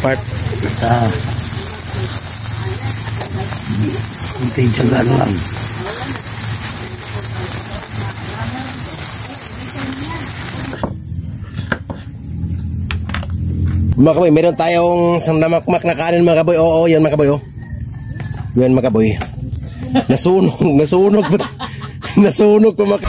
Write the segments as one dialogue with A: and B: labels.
A: part.
B: Kunting tiyagaan lang.
A: Mga kaboy, meron tayong namakmak na kanin mga kaboy. Oo, yan mga kaboy. Oh. Yan mga kaboy. Nasunog pa. Nasunog pa mga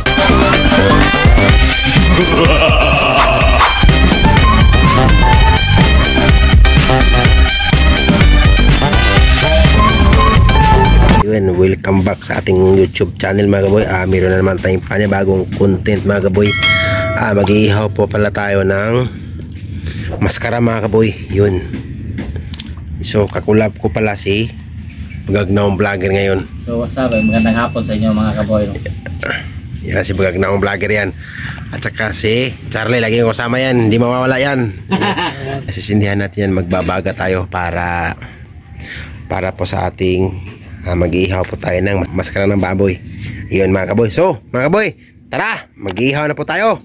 A: Yun, welcome back sa ating YouTube channel mga kaboy. Meron na naman tayong panibagong content mga kaboy. Mag-iihaw po pala tayo ng maskara mga kaboy. Yun. So kakulab ko pala si Bagagnaong Vlogger ngayon.
C: So what's up? Magandang hapon sa inyo mga kaboy.
A: Yan si Bagagnaong Vlogger yan. At saka si Charlie, lagi ko kasama yan. Hindi mawawala yan. Nasisindihan natin yan. Magbabaga tayo para po sa ating mag-iihaw po tayo ng maskara ng baboy. Yun mga kaboy. So mga kaboy, tara, mag-iihaw na po tayo.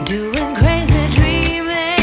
D: Doing crazy dreaming.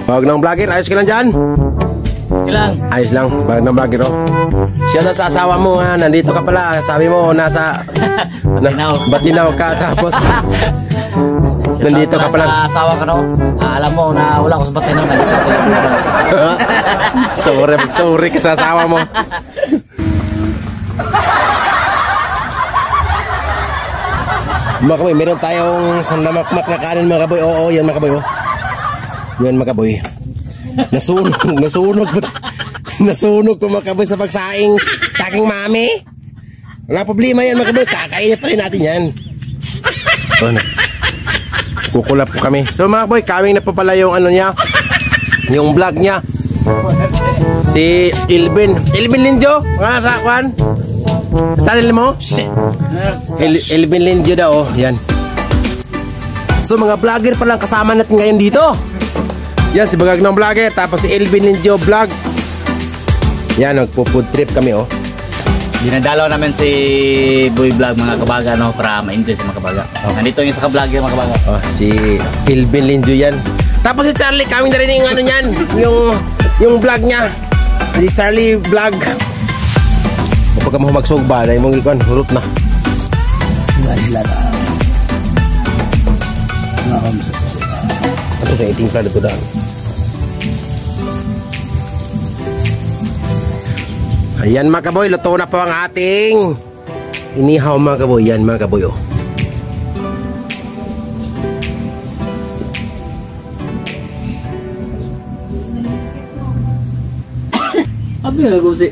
A: Bagagnang vlogger, ayos ka lang dyan?
C: Ilang?
A: Ayos lang, Bagagnang vlogger oh. Siya na sa asawa mo ha, nandito ka pala. Sabi mo, nasa Batinaw ka, tapos nandito ka pala.
C: Sa asawa ka no? Alam mo na wala ko sa Batinaw.
A: Sorry ka sa asawa mo. Mga kaboy, meron tayong sandamakmak na kanin mga kaboy. Oo, yan mga kaboy oh. Yan mga kaboy. Nasunog ko mga kaboy sa pagsaing sa aking mami. Wala problema yan mga kaboy, kakainin pa rin natin yan. So, kukulap po kami. So mga kaboy, kaming na po pala yung ano niya, yung vlog niya. Si Elvin Linjo, mga sakwan. Channel mo? Elvin Linjo daw oh, yan. So mga vlogger pa lang kasama natin ngayon dito. Yan si Bagagnang vlogger, tapos si Elvin Linjo vlog. Yan, nagpo-food trip kami oh.
C: Dinadalaw namin si Boy Vlog mga kabaga no, para ma-enjoy sa mga kabaga. Nandito yung sa ka-vlogger mga kabaga.
A: Oh, si Elvin Linjo yan. Tapos si Charlie, kami na rin yung ano niyan, yung vlog niya. Si Charlie vlog. Kapag mo magsugba, dahil mong ikon, hurot na. Ito sa iting plano ito daan. Ayan mga kaboy, luto na po ang ating inihaw mga kaboy. Yan mga kaboy oh.
C: Abi na gusi.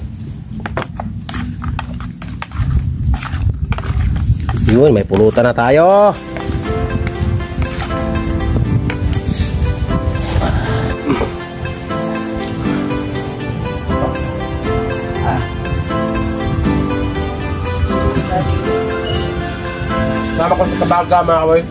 A: Yun, may pulutan na tayo. Sama ko sa kabaga mga kaboy.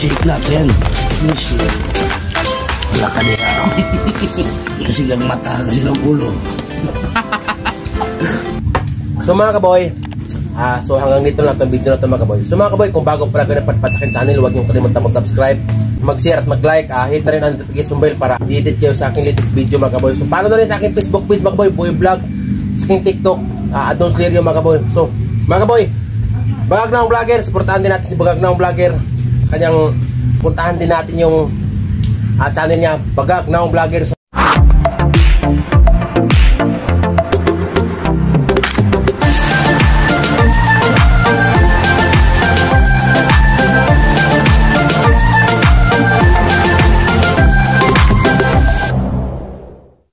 B: Shake natin. Wala ka din ano. Kasi ang mata, kasi ng ulo.
A: So mga kaboy, so hanggang dito lang itong video na ito mga kaboy. So mga kaboy, kung bago pala kayo napadpad sa akin channel, huwag niyong kalimutan mag-subscribe, mag-share at mag-like. Hit na rin ang notification bell para i-edit kayo sa aking latest video mga kaboy. So paano na rin sa aking Facebook page mga kaboy, Boy Vlog, sa aking TikTok, Adons Lirio mga kaboy. So mga kaboy, Bagagnang vlogger, supportahan din natin si Bagagnang vlogger. Sa kanyang puntahan din natin yung channel niya, Bagagnang vlogger.